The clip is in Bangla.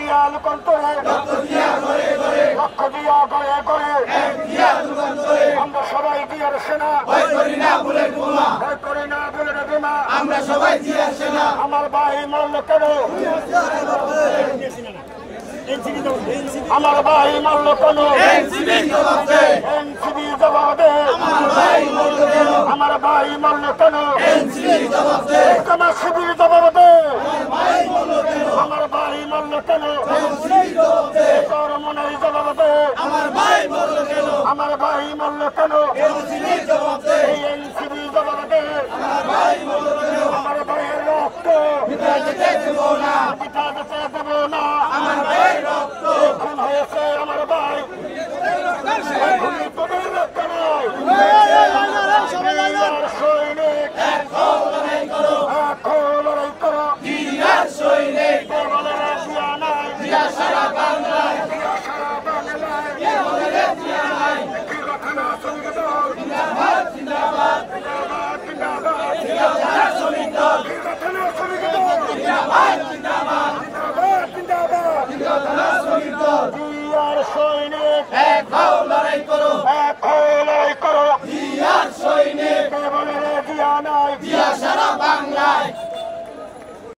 দিয়া লোকান্তরে লক্ষ্য দিয়া গড়ে গড়ে আমরা সবাই দিয়ার সেনা ভয় করি না বুলেট বোমা আমরা সবাই দিয়ার সেনা আমার ভাই মরল কেন আমার ভাই মরল কেন এনসিবি জবাব দে আমার ভাই মরল কেন আমার শিবির জবাব দে আমার ভাই মরল কেন মনের জবাব দে আমার ভাই মরল কেন এনসিবি জবাব দে আমার ভাইয়ের রক্ত পিতা যেতে দেব না আমার ভাইয়ের রক্ত খুন হয়েছে আমার ভাই তোদের রক্ত নয়